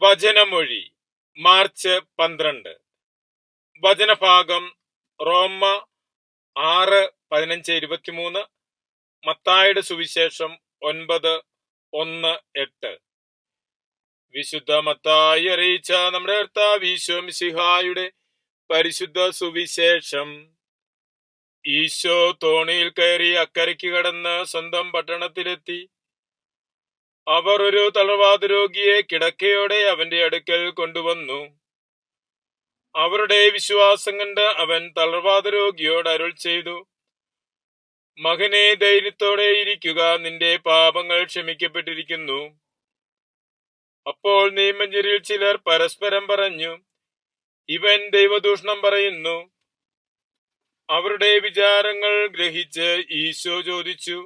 വചനമൊഴി March 12. വചനഭാഗം റോമ 6:15-23, മത്തായിയുടെ സുവിശേഷം 9:1-8. വിശുദ്ധ മത്തായി അറിയിച്ച നമ്മുടെ കർത്താവ് ഈശോ മിശിഹായുടെ പരിശുദ്ധ സുവിശേഷം. ഈശോ തോണിയിൽ കയറി അക്കരയ്ക്ക് കടന്ന് സ്വന്തം പട്ടണത്തിലെത്തി. അവർ ഒരു തളർവാത രോഗിയെ കിടക്കയോടെ അവന്റെ അടുക്കൽ കൊണ്ടുവന്നു. അവരുടെ വിശ്വാസം കണ്ട് അവൻ തളർവാത രോഗിയോട് അരുൾ ചെയ്തു, മകനെ, ധൈര്യത്തോടെ ഇരിക്കുക, നിന്റെ പാപങ്ങൾ ക്ഷമിക്കപ്പെട്ടിരിക്കുന്നു. അപ്പോൾ നിയമജ്ഞരിൽ ചിലർ പരസ്പരം പറഞ്ഞു, ഇവൻ ദൈവദൂഷണം പറയുന്നു. അവരുടെ വിചാരങ്ങൾ ഗ്രഹിച്ച് ഈശോ ചോദിച്ചു,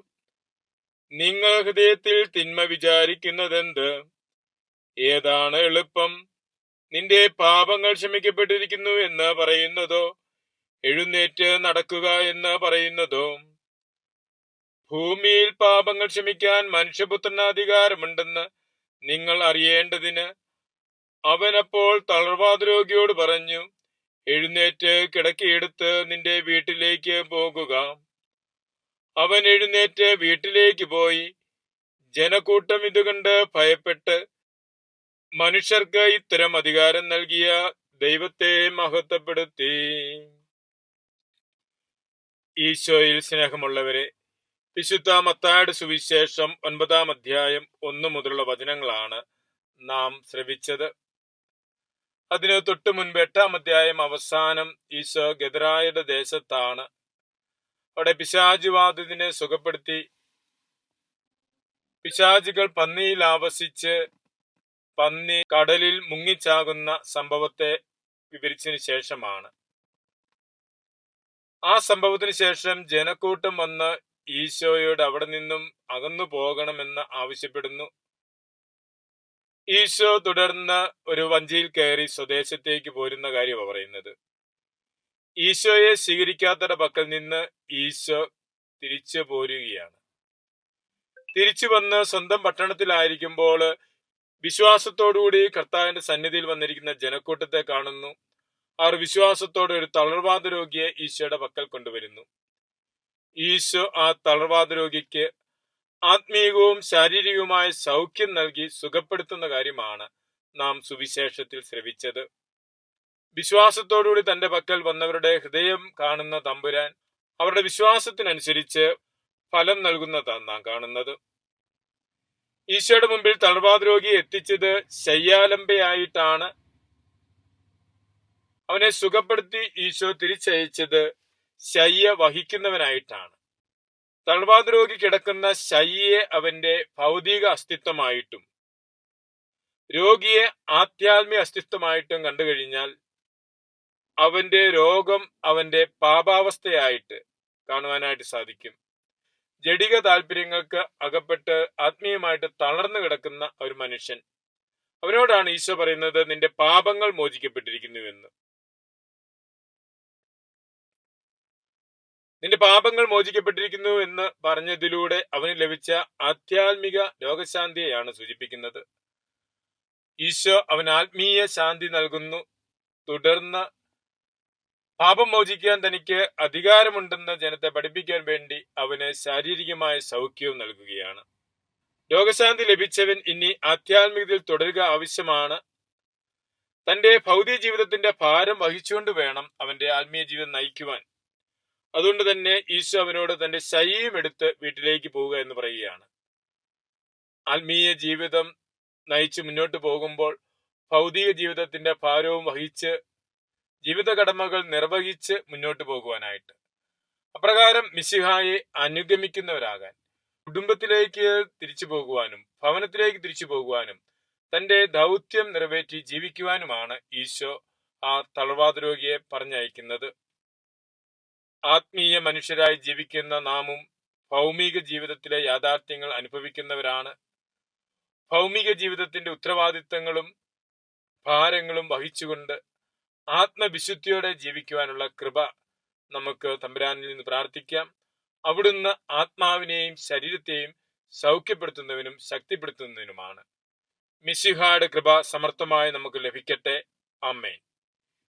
നിങ്ങൾ ഹൃദയത്തിൽ തിന്മ വിചാരിക്കുന്നതെന്ത്? ഏതാണ് എളുപ്പം, നിന്റെ പാപങ്ങൾ ക്ഷമിക്കപ്പെട്ടിരിക്കുന്നു എന്ന് പറയുന്നതോ എഴുന്നേറ്റ് നടക്കുക എന്ന് പറയുന്നതോ? ഭൂമിയിൽ പാപങ്ങൾ ക്ഷമിക്കാൻ മനുഷ്യപുത്രന് അധികാരമുണ്ടെന്ന് നിങ്ങൾ അറിയേണ്ടതിന് അവനപ്പോൾ തളർവാത രോഗിയോട് പറഞ്ഞു, എഴുന്നേറ്റ് കിടക്കയെടുത്ത് നിന്റെ വീട്ടിലേക്ക് പോകുക. അവൻ എഴുന്നേറ്റ് വീട്ടിലേക്ക് പോയി. ജനക്കൂട്ടം ഇതുകണ്ട് ഭയപ്പെട്ട് മനുഷ്യർക്ക് ഇത്തരം അധികാരം നൽകിയ ദൈവത്തെ മഹത്വപ്പെടുത്തി. ഈശോയിൽ സ്നേഹമുള്ളവരെ, വിശുദ്ധ മത്തായിയുടെ സുവിശേഷം 9-ാം അധ്യായം 1 മുതലുള്ള വചനങ്ങളാണ് നാം ശ്രവിച്ചത്. അതിന് തൊട്ടു മുൻപ് 8-ാം അധ്യായം അവസാനം ഈശോ ഗദരായുടെ ദേശത്താണ്. അവിടെ പിശാച് ബാധിതനെ സുഖപ്പെടുത്തി. പിശാചുകൾ പന്നിയിൽ ആവസിച്ച് പന്നി കടലിൽ മുങ്ങിച്ചാകുന്ന സംഭവത്തെ വിവരിച്ചതിന് ശേഷമാണ്. ആ സംഭവത്തിന് ശേഷം ജനക്കൂട്ടം വന്ന് ഈശോയോട് അവിടെ നിന്നും അകന്നു പോകണമെന്ന് ആവശ്യപ്പെടുന്നു. ഈശോ തുടർന്ന് ഒരു വഞ്ചിയിൽ കയറി സ്വദേശത്തേക്ക് പോരുന്ന കാര്യമാണ് പറയുന്നത്. ഈശോയെ സ്വീകരിക്കാത്തവരുടെ പക്കൽ നിന്ന് ഈശോ തിരിച്ചു പോരുകയാണ്. തിരിച്ചു വന്ന് സ്വന്തം പട്ടണത്തിലായിരിക്കുമ്പോൾ വിശ്വാസത്തോടുകൂടി കർത്താവിന്റെ സന്നിധിയിൽ വന്നിരിക്കുന്ന ജനക്കൂട്ടത്തെ കാണുന്നു. അവർ വിശ്വാസത്തോടെ ഒരു തളർവാത രോഗിയെ ഈശോയുടെ പക്കൽ കൊണ്ടുവരുന്നു. ഈശോ ആ തളർവാത രോഗിക്ക് ആത്മീയവും ശാരീരികവുമായ സൗഖ്യം നൽകി സുഖപ്പെടുത്തുന്ന കാര്യമാണ് നാം സുവിശേഷത്തിൽ ശ്രവിച്ചത്. വിശ്വാസത്തോടുകൂടി തന്റെ പക്കൽ വന്നവരുടെ ഹൃദയം കാണുന്ന തമ്പുരാൻ അവരുടെ വിശ്വാസത്തിനനുസരിച്ച് ഫലം നൽകുന്നതാണ് നാം കാണുന്നത്. ഈശോയുടെ മുമ്പിൽ തളർവാത രോഗിയെ എത്തിച്ചത് ശയ്യാലംബയായിട്ടാണ്. അവനെ സുഖപ്പെടുത്തി ഈശോ തിരിച്ചയച്ചത് ശയ്യ വഹിക്കുന്നവനായിട്ടാണ്. തളർവാത രോഗി കിടക്കുന്ന ശയ്യയെ അവന്റെ ഭൗതിക അസ്തിത്വമായിട്ടും രോഗിയെ ആധ്യാത്മിക അസ്തിത്വമായിട്ടും കണ്ടു കഴിഞ്ഞാൽ അവന്റെ രോഗം അവന്റെ പാപാവസ്ഥയായിട്ട് കാണുവാനായിട്ട് സാധിക്കും. ജഡിക താല്പര്യങ്ങൾക്ക് അകപ്പെട്ട് ആത്മീയമായിട്ട് തളർന്നു കിടക്കുന്ന ഒരു മനുഷ്യൻ, അവനോടാണ് ഈശോ പറയുന്നത്, നിന്റെ പാപങ്ങൾ മോചിക്കപ്പെട്ടിരിക്കുന്നുവെന്ന്. നിന്റെ പാപങ്ങൾ മോചിക്കപ്പെട്ടിരിക്കുന്നു എന്ന് പറഞ്ഞതിലൂടെ അവന് ലഭിച്ച ആധ്യാത്മിക രോഗശാന്തിയെയാണ് സൂചിപ്പിക്കുന്നത്. ഈശോ അവന് ആത്മീയ ശാന്തി നൽകുന്നു. തുടർന്ന് പാപം മോചിക്കാൻ തനിക്ക് അധികാരമുണ്ടെന്ന് ജനത്തെ പഠിപ്പിക്കാൻ വേണ്ടി അവന് ശാരീരികമായ സൗഖ്യവും നൽകുകയാണ്. രോഗശാന്തി ലഭിച്ചവൻ ഇനി ആധ്യാത്മികതയിൽ തുടരുക ആവശ്യമാണ്. തന്റെ ഭൗതിക ജീവിതത്തിന്റെ ഭാരം വഹിച്ചുകൊണ്ട് വേണം അവന്റെ ആത്മീയ ജീവിതം നയിക്കുവാൻ. അതുകൊണ്ട് തന്നെ ഈശോ അവനോട് തന്റെ ശയ്യം എടുത്ത് വീട്ടിലേക്ക് പോവുക എന്ന് പറയുകയാണ്. ആത്മീയ ജീവിതം നയിച്ച് മുന്നോട്ട് പോകുമ്പോൾ ഭൗതിക ജീവിതത്തിന്റെ ഭാരവും വഹിച്ച് ജീവിത കടമകൾ നിർവഹിച്ച് മുന്നോട്ട് പോകുവാനായിട്ട്, അപ്രകാരം മിശിഹായെ അനുഗമിക്കുന്നവരാകാൻ, കുടുംബത്തിലേക്ക് തിരിച്ചു പോകുവാനും ഭവനത്തിലേക്ക് തിരിച്ചു പോകുവാനും തന്റെ ദൗത്യം നിറവേറ്റി ജീവിക്കുവാനുമാണ് ഈശോ ആ തളർവാത രോഗിയെ പറഞ്ഞയക്കുന്നത്. ആത്മീയ മനുഷ്യരായി ജീവിക്കുന്ന നാമും ഭൗമിക ജീവിതത്തിലെ യാഥാർത്ഥ്യങ്ങൾ അനുഭവിക്കുന്നവരാണ്. ഭൗമിക ജീവിതത്തിന്റെ ഉത്തരവാദിത്തങ്ങളും ഭാരങ്ങളും വഹിച്ചുകൊണ്ട് ആത്മവിശുദ്ധിയോടെ ജീവിക്കുവാനുള്ള കൃപ നമുക്ക് തമ്പുരാനിൽ നിന്ന് പ്രാർത്ഥിക്കാം. അവിടുന്ന് ആത്മാവിനെയും ശരീരത്തെയും സൗഖ്യപ്പെടുത്തുന്നവനും ശക്തിപ്പെടുത്തുന്നതിനുമാണ്. മിശിഹായുടെ കൃപ സമർത്ഥമായി നമുക്ക് ലഭിക്കട്ടെ. ആമേൻ.